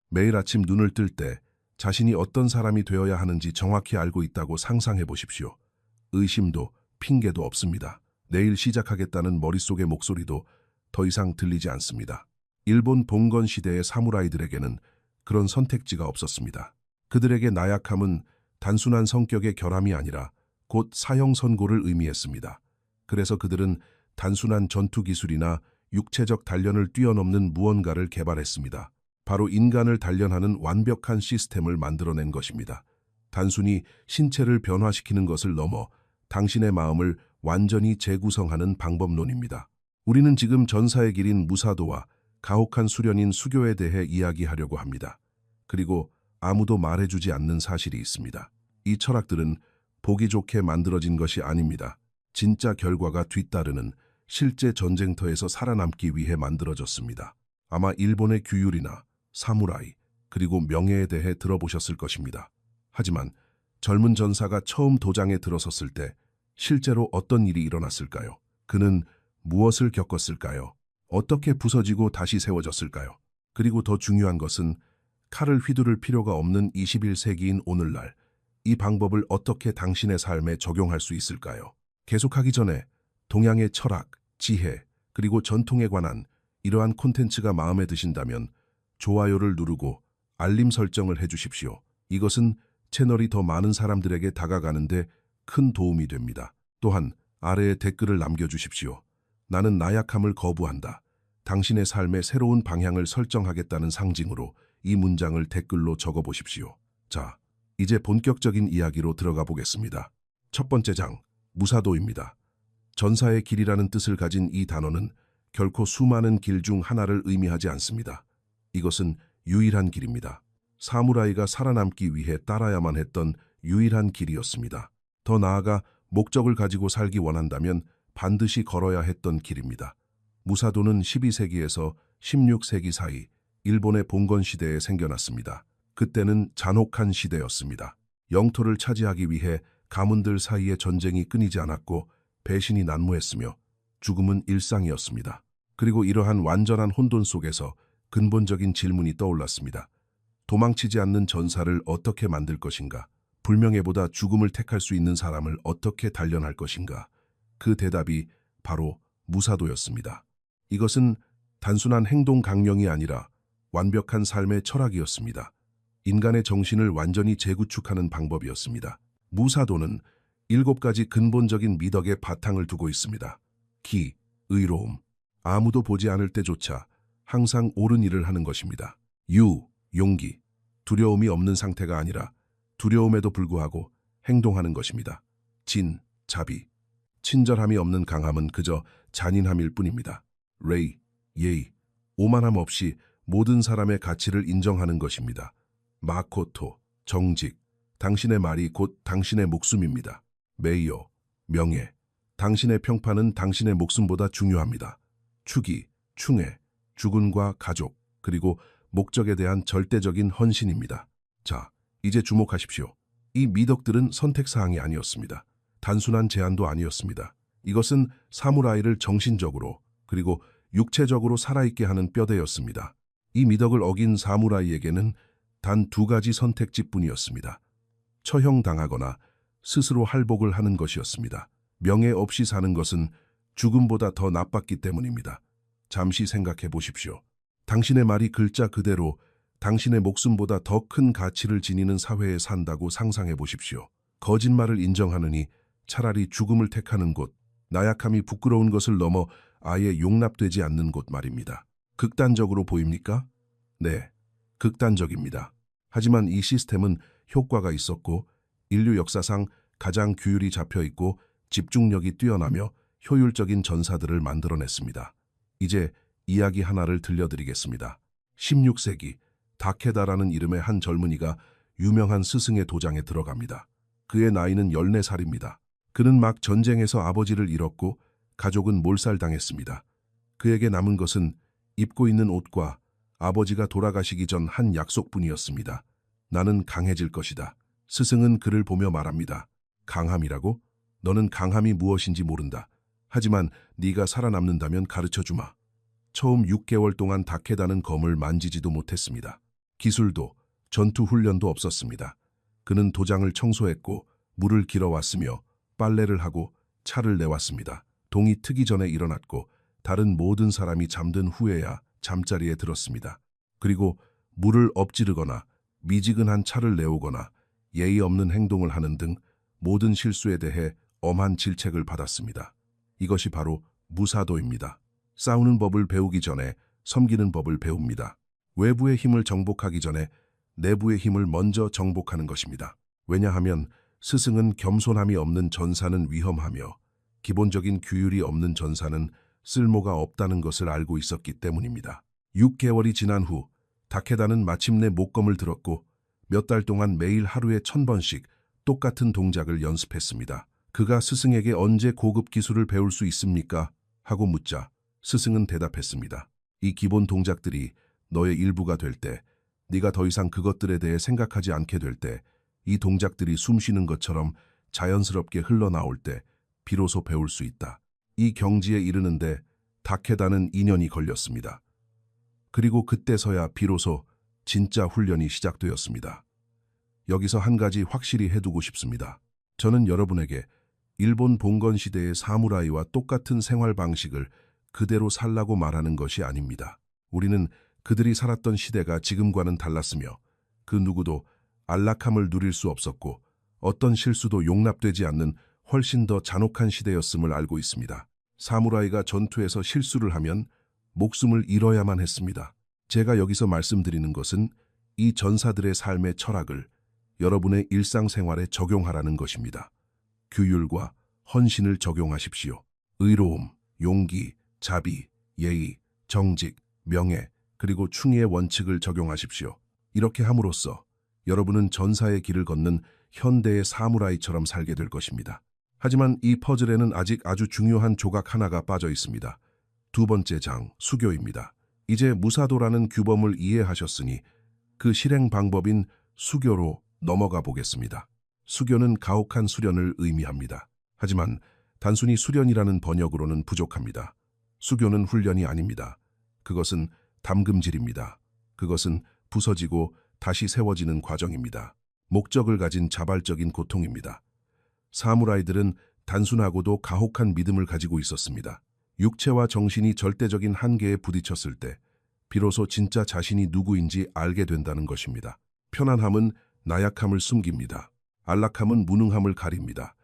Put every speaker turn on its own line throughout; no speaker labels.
매일 아침 눈을 뜰 때 자신이 어떤 사람이 되어야 하는지 정확히 알고 있다고 상상해 보십시오. 의심도 핑계도 없습니다. 내일 시작하겠다는 머릿속의 목소리도 더 이상 들리지 않습니다. 일본 봉건 시대의 사무라이들에게는 그런 선택지가 없었습니다. 그들에게 나약함은 단순한 성격의 결함이 아니라 곧 사형 선고를 의미했습니다. 그래서 그들은 단순한 전투 기술이나 육체적 단련을 뛰어넘는 무언가를 개발했습니다. 바로 인간을 단련하는 완벽한 시스템을 만들어낸 것입니다. 단순히 신체를 변화시키는 것을 넘어 당신의 마음을 완전히 재구성하는 방법론입니다. 우리는 지금 전사의 길인 무사도와 가혹한 수련인 수교에 대해 이야기하려고 합니다. 그리고 아무도 말해주지 않는 사실이 있습니다. 이 철학들은 보기 좋게 만들어진 것이 아닙니다. 진짜 결과가 뒤따르는 실제 전쟁터에서 살아남기 위해 만들어졌습니다. 아마 일본의 규율이나 사무라이, 그리고 명예에 대해 들어보셨을 것입니다. 하지만 젊은 전사가 처음 도장에 들어섰을 때 실제로 어떤 일이 일어났을까요? 그는 무엇을 겪었을까요? 어떻게 부서지고 다시 세워졌을까요? 그리고 더 중요한 것은 칼을 휘두를 필요가 없는 21세기인 오늘날 이 방법을 어떻게 당신의 삶에 적용할 수 있을까요? 계속하기 전에 동양의 철학, 지혜, 그리고 전통에 관한 이러한 콘텐츠가 마음에 드신다면 좋아요를 누르고 알림 설정을 해주십시오. 이것은 채널이 더 많은 사람들에게 다가가는데 큰 도움이 됩니다. 또한 아래에 댓글을 남겨주십시오. 나는 나약함을 거부한다. 당신의 삶의 새로운 방향을 설정하겠다는 상징으로 이 문장을 댓글로 적어보십시오. 자, 이제 본격적인 이야기로 들어가 보겠습니다. 첫 번째 장, 무사도입니다. 전사의 길이라는 뜻을 가진 이 단어는 결코 수많은 길 중 하나를 의미하지 않습니다. 이것은 유일한 길입니다. 사무라이가 살아남기 위해 따라야만 했던 유일한 길이었습니다. 더 나아가 목적을 가지고 살기 원한다면 반드시 걸어야 했던 길입니다. 무사도는 12세기에서 16세기 사이 일본의 봉건 시대에 생겨났습니다. 그때는 잔혹한 시대였습니다. 영토를 차지하기 위해 가문들 사이의 전쟁이 끊이지 않았고 배신이 난무했으며 죽음은 일상이었습니다. 그리고 이러한 완전한 혼돈 속에서 근본적인 질문이 떠올랐습니다. 도망치지 않는 전사를 어떻게 만들 것인가? 불명예보다 죽음을 택할 수 있는 사람을 어떻게 단련할 것인가? 그 대답이 바로 무사도였습니다. 이것은 단순한 행동 강령이 아니라 완벽한 삶의 철학이었습니다. 인간의 정신을 완전히 재구축하는 방법이었습니다. 무사도는 7가지 근본적인 미덕의 바탕을 두고 있습니다. 기, 의로움, 아무도 보지 않을 때조차 항상 옳은 일을 하는 것입니다. 유, 용기, 두려움이 없는 상태가 아니라 두려움에도 불구하고 행동하는 것입니다. 진, 자비, 친절함이 없는 강함은 그저 잔인함일 뿐입니다. 레이, 예의, 오만함 없이 모든 사람의 가치를 인정하는 것입니다. 마코토, 정직, 당신의 말이 곧 당신의 목숨입니다. 메이오, 명예, 당신의 평판은 당신의 목숨보다 중요합니다. 추기, 충애, 주군과 가족, 그리고 목적에 대한 절대적인 헌신입니다. 자, 이제 주목하십시오. 이 미덕들은 선택사항이 아니었습니다. 단순한 제안도 아니었습니다. 이것은 사무라이를 정신적으로 그리고 육체적으로 살아있게 하는 뼈대였습니다. 이 미덕을 어긴 사무라이에게는 단 2가지 선택지뿐이었습니다. 처형당하거나 스스로 할복을 하는 것이었습니다. 명예 없이 사는 것은 죽음보다 더 나빴기 때문입니다. 잠시 생각해 보십시오. 당신의 말이 글자 그대로 당신의 목숨보다 더 큰 가치를 지니는 사회에 산다고 상상해 보십시오. 거짓말을 인정하느니 차라리 죽음을 택하는 곳, 나약함이 부끄러운 것을 넘어 아예 용납되지 않는 곳 말입니다. 극단적으로 보입니까? 네, 극단적입니다. 하지만 이 시스템은 효과가 있었고 인류 역사상 가장 규율이 잡혀 있고 집중력이 뛰어나며 효율적인 전사들을 만들어냈습니다. 이제 이야기 하나를 들려드리겠습니다. 16세기 다케다라는 이름의 한 젊은이가 유명한 스승의 도장에 들어갑니다. 그의 나이는 14살입니다. 그는 막 전쟁에서 아버지를 잃었고 가족은 몰살당했습니다. 그에게 남은 것은 입고 있는 옷과 아버지가 돌아가시기 전 한 약속뿐이었습니다. 나는 강해질 것이다. 스승은 그를 보며 말합니다. 강함이라고? 너는 강함이 무엇인지 모른다. 하지만 네가 살아남는다면 가르쳐주마. 처음 6개월 동안 다케다는 검을 만지지도 못했습니다. 기술도 전투 훈련도 없었습니다. 그는 도장을 청소했고 물을 길어왔으며 빨래를 하고 차를 내왔습니다. 동이 트기 전에 일어났고 다른 모든 사람이 잠든 후에야 잠자리에 들었습니다. 그리고 물을 엎지르거나 미지근한 차를 내오거나 예의 없는 행동을 하는 등 모든 실수에 대해 엄한 질책을 받았습니다. 이것이 바로 무사도입니다. 싸우는 법을 배우기 전에 섬기는 법을 배웁니다. 외부의 힘을 정복하기 전에 내부의 힘을 먼저 정복하는 것입니다. 왜냐하면 스승은 겸손함이 없는 전사는 위험하며 기본적인 규율이 없는 전사는 쓸모가 없다는 것을 알고 있었기 때문입니다. 6개월이 지난 후 다케다는 마침내 목검을 들었고 몇 달 동안 매일 하루에 1000번씩 똑같은 동작을 연습했습니다. 그가 스승에게 언제 고급 기술을 배울 수 있습니까? 하고 묻자 스승은 대답했습니다. 이 기본 동작들이 너의 일부가 될 때, 네가 더 이상 그것들에 대해 생각하지 않게 될 때, 이 동작들이 숨쉬는 것처럼 자연스럽게 흘러나올 때 비로소 배울 수 있다. 이 경지에 이르는데 다케다는 2년이 걸렸습니다. 그리고 그때서야 비로소 진짜 훈련이 시작되었습니다. 여기서 한 가지 확실히 해두고 싶습니다. 저는 여러분에게 일본 봉건 시대의 사무라이와 똑같은 생활 방식을 그대로 살라고 말하는 것이 아닙니다. 우리는 그들이 살았던 시대가 지금과는 달랐으며 그 누구도 안락함을 누릴 수 없었고 어떤 실수도 용납되지 않는 훨씬 더 잔혹한 시대였음을 알고 있습니다. 사무라이가 전투에서 실수를 하면 목숨을 잃어야만 했습니다. 제가 여기서 말씀드리는 것은 이 전사들의 삶의 철학을 여러분의 일상생활에 적용하라는 것입니다. 규율과 헌신을 적용하십시오. 의로움, 용기, 자비, 예의, 정직, 명예, 그리고 충의의 원칙을 적용하십시오. 이렇게 함으로써 여러분은 전사의 길을 걷는 현대의 사무라이처럼 살게 될 것입니다. 하지만 이 퍼즐에는 아직 아주 중요한 조각 하나가 빠져 있습니다. 두 번째 장, 수교입니다. 이제 무사도라는 규범을 이해하셨으니 그 실행 방법인 수교로 넘어가 보겠습니다. 수교는 가혹한 수련을 의미합니다. 하지만 단순히 수련이라는 번역으로는 부족합니다. 수교는 훈련이 아닙니다. 그것은 담금질입니다. 그것은 부서지고 다시 세워지는 과정입니다. 목적을 가진 자발적인 고통입니다. 사무라이들은 단순하고도 가혹한 믿음을 가지고 있었습니다. 육체와 정신이 절대적인 한계에 부딪혔을 때 비로소 진짜 자신이 누구인지 알게 된다는 것입니다. 편안함은 나약함을 숨깁니다. 안락함은 무능함을 가립니다.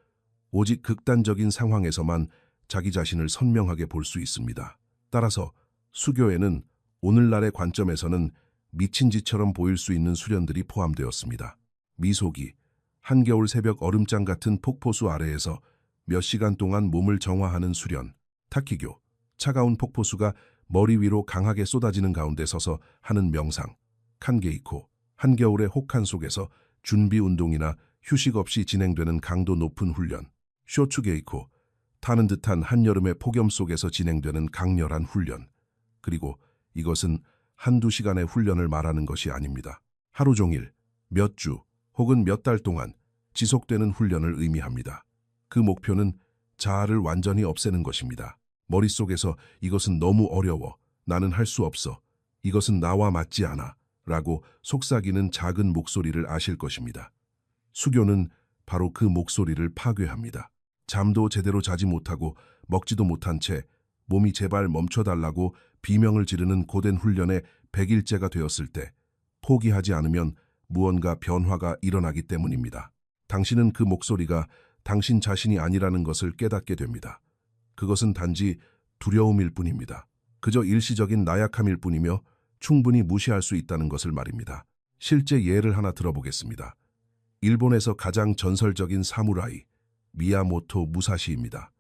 오직 극단적인 상황에서만 자기 자신을 선명하게 볼 수 있습니다. 따라서 수교에는 오늘날의 관점에서는 미친 짓처럼 보일 수 있는 수련들이 포함되었습니다. 미소기, 한겨울 새벽 얼음장 같은 폭포수 아래에서 몇 시간 동안 몸을 정화하는 수련, 타키교, 차가운 폭포수가 머리 위로 강하게 쏟아지는 가운데 서서 하는 명상, 칸게이코, 한겨울의 혹한 속에서 준비 운동이나 휴식 없이 진행되는 강도 높은 훈련, 쇼츠게이코, 타는 듯한 한여름의 폭염 속에서 진행되는 강렬한 훈련, 그리고 이것은 한두 시간의 훈련을 말하는 것이 아닙니다. 하루 종일, 몇 주, 혹은 몇 달 동안 지속되는 훈련을 의미합니다. 그 목표는 자아를 완전히 없애는 것입니다. 머릿속에서 이것은 너무 어려워, 나는 할 수 없어, 이것은 나와 맞지 않아 라고 속삭이는 작은 목소리를 아실 것입니다. 수교는 바로 그 목소리를 파괴합니다. 잠도 제대로 자지 못하고 먹지도 못한 채 몸이 제발 멈춰달라고 비명을 지르는 고된 훈련에 100일째가 되었을 때 포기하지 않으면 무언가 변화가 일어나기 때문입니다. 당신은 그 목소리가 당신 자신이 아니라는 것을 깨닫게 됩니다. 그것은 단지 두려움일 뿐입니다. 그저 일시적인 나약함일 뿐이며 충분히 무시할 수 있다는 것을 말입니다. 실제 예를 하나 들어보겠습니다. 일본에서 가장 전설적인 사무라이, 미야모토 무사시입니다.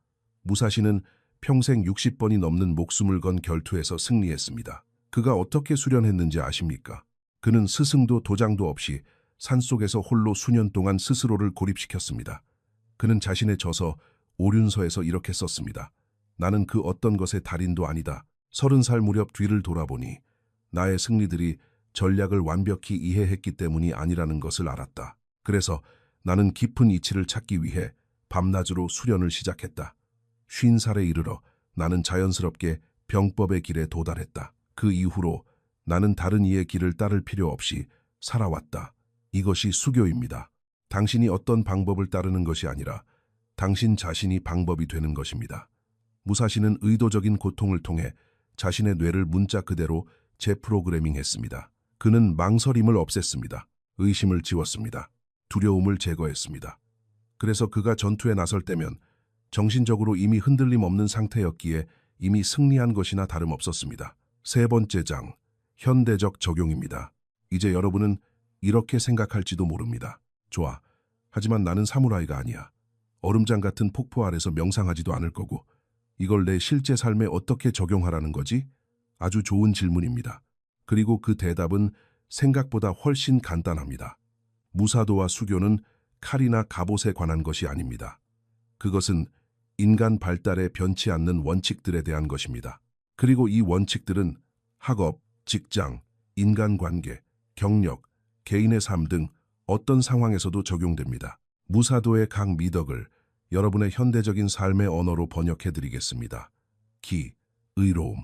무사시는 평생 60번이 넘는 목숨을 건 결투에서 승리했습니다. 그가 어떻게 수련했는지 아십니까? 그는 스승도 도장도 없이 산속에서 홀로 수년 동안 스스로를 고립시켰습니다. 그는 자신의 저서 오륜서에서 이렇게 썼습니다. 나는 그 어떤 것의 달인도 아니다. 30살 무렵 뒤를 돌아보니 나의 승리들이 전략을 완벽히 이해했기 때문이 아니라는 것을 알았다. 그래서 나는 깊은 이치를 찾기 위해 밤낮으로 수련을 시작했다. 50살에 이르러 나는 자연스럽게 병법의 길에 도달했다. 그 이후로 나는 다른 이의 길을 따를 필요 없이 살아왔다. 이것이 수교입니다. 당신이 어떤 방법을 따르는 것이 아니라 당신 자신이 방법이 되는 것입니다. 무사시는 의도적인 고통을 통해 자신의 뇌를 문자 그대로 재프로그래밍했습니다. 그는 망설임을 없앴습니다. 의심을 지웠습니다. 두려움을 제거했습니다. 그래서 그가 전투에 나설 때면 정신적으로 이미 흔들림 없는 상태였기에 이미 승리한 것이나 다름없었습니다. 세 번째 장, 현대적 적용입니다. 이제 여러분은 이렇게 생각할지도 모릅니다. 좋아. 하지만 나는 사무라이가 아니야. 얼음장 같은 폭포 아래서 명상하지도 않을 거고 이걸 내 실제 삶에 어떻게 적용하라는 거지? 아주 좋은 질문입니다. 그리고 그 대답은 생각보다 훨씬 간단합니다. 무사도와 수교는 칼이나 갑옷에 관한 것이 아닙니다. 그것은 인간 발달에 변치 않는 원칙들에 대한 것입니다. 그리고 이 원칙들은 학업, 직장, 인간관계, 경력, 개인의 삶 등 어떤 상황에서도 적용됩니다. 무사도의 각 미덕을 여러분의 현대적인 삶의 언어로 번역해드리겠습니다. 기, 의로움.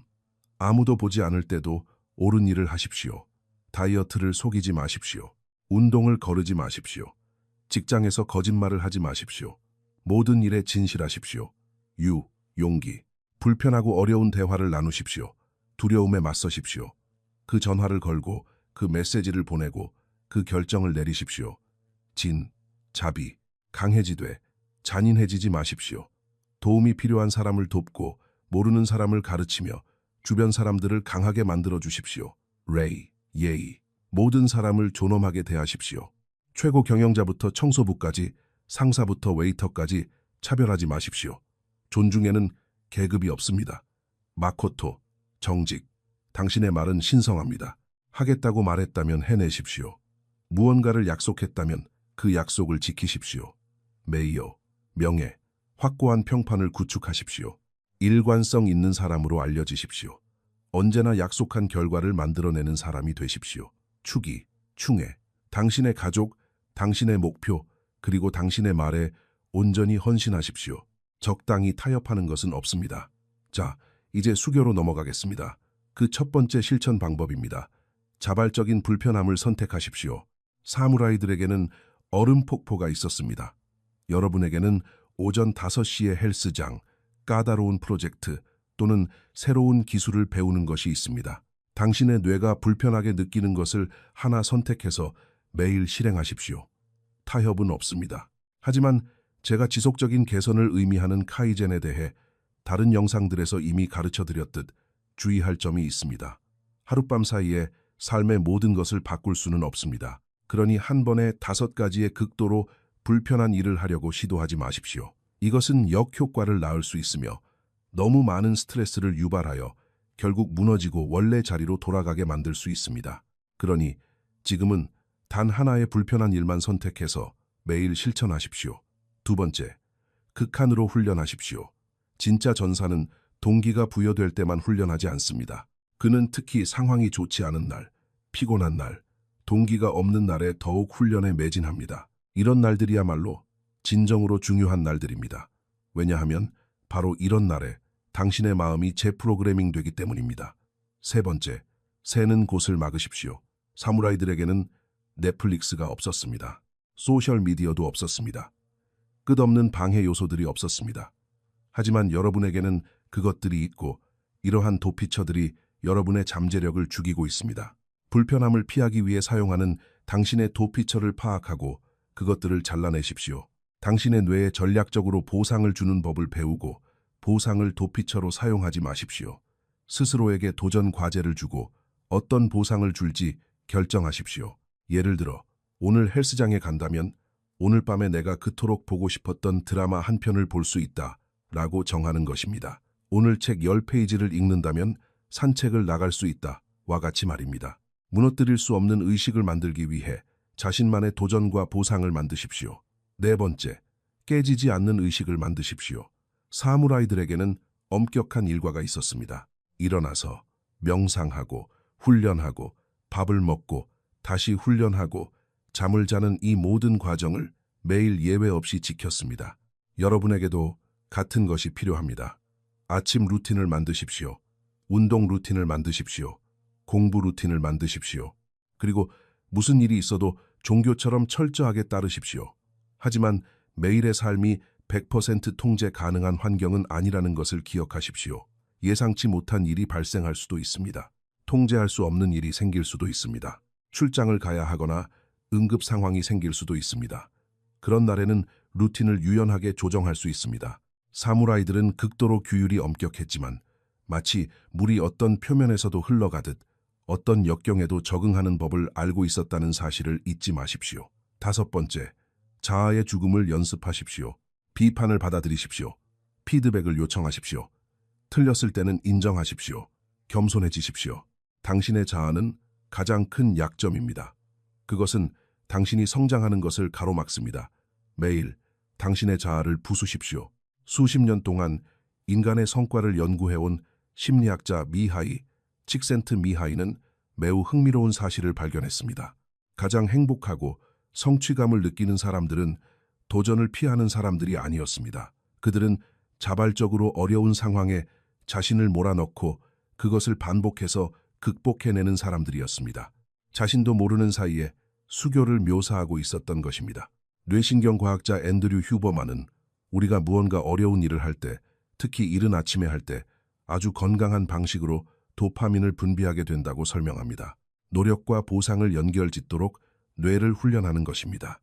아무도 보지 않을 때도 옳은 일을 하십시오. 다이어트를 속이지 마십시오. 운동을 거르지 마십시오. 직장에서 거짓말을 하지 마십시오. 모든 일에 진실하십시오. 유, 용기. 불편하고 어려운 대화를 나누십시오. 두려움에 맞서십시오. 그 전화를 걸고 그 메시지를 보내고 그 결정을 내리십시오. 진, 자비. 강해지되 잔인해지지 마십시오. 도움이 필요한 사람을 돕고 모르는 사람을 가르치며 주변 사람들을 강하게 만들어 주십시오. 레이, 예의. 모든 사람을 존엄하게 대하십시오. 최고 경영자부터 청소부까지, 상사부터 웨이터까지 차별하지 마십시오. 존중에는 계급이 없습니다. 마코토, 정직. 당신의 말은 신성합니다. 하겠다고 말했다면 해내십시오. 무언가를 약속했다면 그 약속을 지키십시오. 메이어, 명예. 확고한 평판을 구축하십시오. 일관성 있는 사람으로 알려지십시오. 언제나 약속한 결과를 만들어내는 사람이 되십시오. 축이, 충애. 당신의 가족, 당신의 목표, 그리고 당신의 말에 온전히 헌신하십시오. 적당히 타협하는 것은 없습니다. 자, 이제 수교로 넘어가겠습니다. 그 첫 번째 실천 방법입니다. 자발적인 불편함을 선택하십시오. 사무라이들에게는 얼음 폭포가 있었습니다. 여러분에게는 오전 5시에 헬스장, 까다로운 프로젝트 또는 새로운 기술을 배우는 것이 있습니다. 당신의 뇌가 불편하게 느끼는 것을 하나 선택해서 매일 실행하십시오. 타협은 없습니다. 하지만 제가 지속적인 개선을 의미하는 카이젠에 대해 다른 영상들에서 이미 가르쳐드렸듯 주의할 점이 있습니다. 하룻밤 사이에 삶의 모든 것을 바꿀 수는 없습니다. 그러니 한 번에 5가지의 극도로 불편한 일을 하려고 시도하지 마십시오. 이것은 역효과를 낳을 수 있으며 너무 많은 스트레스를 유발하여 결국 무너지고 원래 자리로 돌아가게 만들 수 있습니다. 그러니 지금은 단 하나의 불편한 일만 선택해서 매일 실천하십시오. 두 번째, 극한으로 훈련하십시오. 진짜 전사는 동기가 부여될 때만 훈련하지 않습니다. 그는 특히 상황이 좋지 않은 날, 피곤한 날, 동기가 없는 날에 더욱 훈련에 매진합니다. 이런 날들이야말로 진정으로 중요한 날들입니다. 왜냐하면 바로 이런 날에 당신의 마음이 재프로그래밍 되기 때문입니다. 세 번째, 새는 곳을 막으십시오. 사무라이들에게는 넷플릭스가 없었습니다. 소셜미디어도 없었습니다. 끝없는 방해 요소들이 없었습니다. 하지만 여러분에게는 그것들이 있고 이러한 도피처들이 여러분의 잠재력을 죽이고 있습니다. 불편함을 피하기 위해 사용하는 당신의 도피처를 파악하고 그것들을 잘라내십시오. 당신의 뇌에 전략적으로 보상을 주는 법을 배우고 보상을 도피처로 사용하지 마십시오. 스스로에게 도전 과제를 주고 어떤 보상을 줄지 결정하십시오. 예를 들어 오늘 헬스장에 간다면 오늘 밤에 내가 그토록 보고 싶었던 드라마 한 편을 볼 수 있다 라고 정하는 것입니다. 오늘 책 10페이지를 읽는다면 산책을 나갈 수 있다 와 같이 말입니다. 무너뜨릴 수 없는 의식을 만들기 위해 자신만의 도전과 보상을 만드십시오. 네 번째, 깨지지 않는 의식을 만드십시오. 사무라이들에게는 엄격한 일과가 있었습니다. 일어나서 명상하고 훈련하고 밥을 먹고 다시 훈련하고 잠을 자는 이 모든 과정을 매일 예외 없이 지켰습니다. 여러분에게도 같은 것이 필요합니다. 아침 루틴을 만드십시오. 운동 루틴을 만드십시오. 공부 루틴을 만드십시오. 그리고 무슨 일이 있어도 종교처럼 철저하게 따르십시오. 하지만 매일의 삶이 100% 통제 가능한 환경은 아니라는 것을 기억하십시오. 예상치 못한 일이 발생할 수도 있습니다. 통제할 수 없는 일이 생길 수도 있습니다. 출장을 가야 하거나 응급 상황이 생길 수도 있습니다. 그런 날에는 루틴을 유연하게 조정할 수 있습니다. 사무라이들은 극도로 규율이 엄격했지만 마치 물이 어떤 표면에서도 흘러가듯 어떤 역경에도 적응하는 법을 알고 있었다는 사실을 잊지 마십시오. 5번째, 자아의 죽음을 연습하십시오. 비판을 받아들이십시오. 피드백을 요청하십시오. 틀렸을 때는 인정하십시오. 겸손해지십시오. 당신의 자아는 가장 큰 약점입니다. 그것은 당신이 성장하는 것을 가로막습니다. 매일 당신의 자아를 부수십시오. 수십 년 동안 인간의 성과를 연구해온 심리학자 미하이, 칙센트미하이는 매우 흥미로운 사실을 발견했습니다. 가장 행복하고 성취감을 느끼는 사람들은 도전을 피하는 사람들이 아니었습니다. 그들은 자발적으로 어려운 상황에 자신을 몰아넣고 그것을 반복해서 극복해내는 사람들이었습니다. 자신도 모르는 사이에 수교를 묘사하고 있었던 것입니다. 뇌신경 과학자 앤드류 휴버만은 우리가 무언가 어려운 일을 할 때, 특히 이른 아침에 할 때 아주 건강한 방식으로 도파민을 분비하게 된다고 설명합니다. 노력과 보상을 연결짓도록 뇌를 훈련하는 것입니다.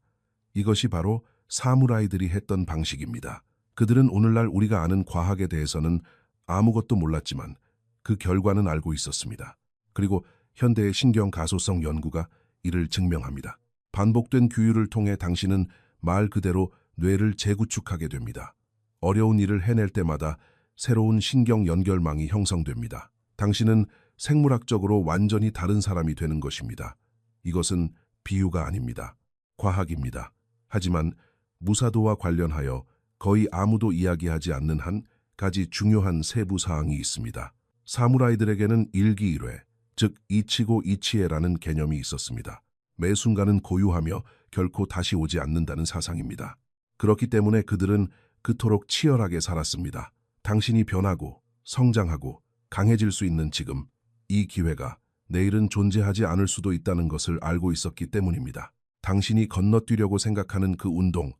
이것이 바로 사무라이들이 했던 방식입니다. 그들은 오늘날 우리가 아는 과학에 대해서는 아무것도 몰랐지만 그 결과는 알고 있었습니다. 그리고 현대의 신경 가소성 연구가 이를 증명합니다. 반복된 규율을 통해 당신은 말 그대로 뇌를 재구축하게 됩니다. 어려운 일을 해낼 때마다 새로운 신경 연결망이 형성됩니다. 당신은 생물학적으로 완전히 다른 사람이 되는 것입니다. 이것은 비유가 아닙니다. 과학입니다. 하지만 무사도와 관련하여 거의 아무도 이야기하지 않는 한 가지 중요한 세부 사항이 있습니다. 사무라이들에게는 일기일회, 즉 이치고 이치에라는 개념이 있었습니다. 매 순간은 고유하며 결코 다시 오지 않는다는 사상입니다. 그렇기 때문에 그들은 그토록 치열하게 살았습니다. 당신이 변하고 성장하고 강해질 수 있는 지금, 이 기회가 내일은 존재하지 않을 수도 있다는 것을 알고 있었기 때문입니다. 당신이 건너뛰려고 생각하는 그 운동,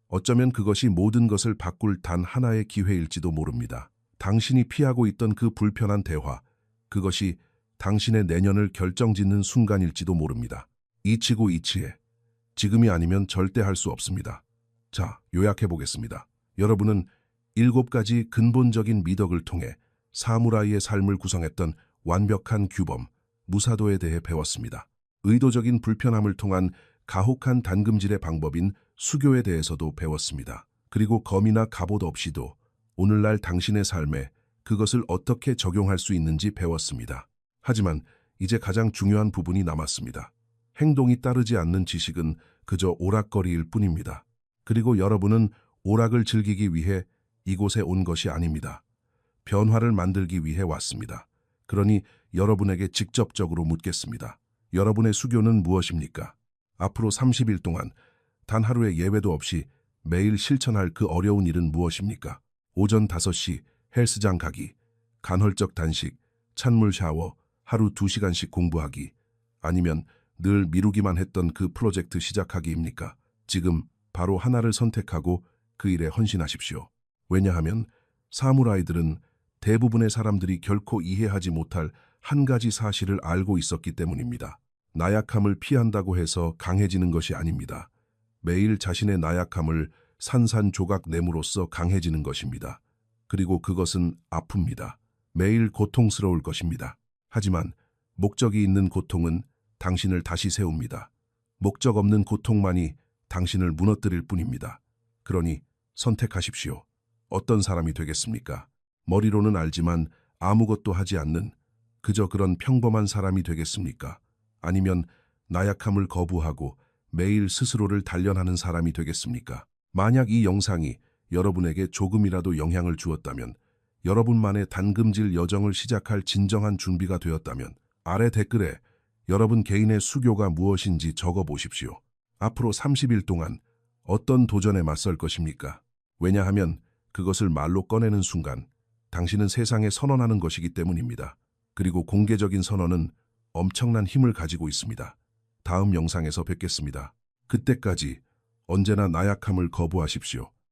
어쩌면 그것이 모든 것을 바꿀 단 하나의 기회일지도 모릅니다. 당신이 피하고 있던 그 불편한 대화, 그것이 당신의 내년을 결정짓는 순간일지도 모릅니다. 이치고 이치에, 지금이 아니면 절대 할 수 없습니다. 자, 요약해 보겠습니다. 여러분은 7가지 근본적인 미덕을 통해 사무라이의 삶을 구성했던 완벽한 규범, 무사도에 대해 배웠습니다. 의도적인 불편함을 통한 가혹한 단금질의 방법인 수교에 대해서도 배웠습니다. 그리고 검이나 갑옷 없이도 오늘날 당신의 삶에 그것을 어떻게 적용할 수 있는지 배웠습니다. 하지만 이제 가장 중요한 부분이 남았습니다. 행동이 따르지 않는 지식은 그저 오락거리일 뿐입니다. 그리고 여러분은 오락을 즐기기 위해 이곳에 온 것이 아닙니다. 변화를 만들기 위해 왔습니다. 그러니 여러분에게 직접적으로 묻겠습니다. 여러분의 수교는 무엇입니까? 앞으로 30일 동안 단 하루의 예외도 없이 매일 실천할 그 어려운 일은 무엇입니까? 오전 5시 헬스장 가기, 간헐적 단식, 찬물 샤워, 하루 2시간씩 공부하기, 아니면 늘 미루기만 했던 그 프로젝트 시작하기입니까? 지금 바로 하나를 선택하고 그 일에 헌신하십시오. 왜냐하면 사무라이들은 대부분의 사람들이 결코 이해하지 못할 한 가지 사실을 알고 있었기 때문입니다. 나약함을 피한다고 해서 강해지는 것이 아닙니다. 매일 자신의 나약함을 산산조각 내므로써 강해지는 것입니다. 그리고 그것은 아픕니다. 매일 고통스러울 것입니다. 하지만 목적이 있는 고통은 당신을 다시 세웁니다. 목적 없는 고통만이 당신을 무너뜨릴 뿐입니다. 그러니 선택하십시오. 어떤 사람이 되겠습니까? 머리로는 알지만 아무것도 하지 않는 그저 그런 평범한 사람이 되겠습니까? 아니면 나약함을 거부하고 매일 스스로를 단련하는 사람이 되겠습니까? 만약 이 영상이 여러분에게 조금이라도 영향을 주었다면, 여러분만의 단금질 여정을 시작할 진정한 준비가 되었다면 아래 댓글에 여러분 개인의 수교가 무엇인지 적어보십시오. 앞으로 30일 동안 어떤 도전에 맞설 것입니까? 왜냐하면 그것을 말로 꺼내는 순간 당신은 세상에 선언하는 것이기 때문입니다. 그리고 공개적인 선언은 엄청난 힘을 가지고 있습니다. 다음 영상에서 뵙겠습니다. 그때까지 언제나 나약함을 거부하십시오.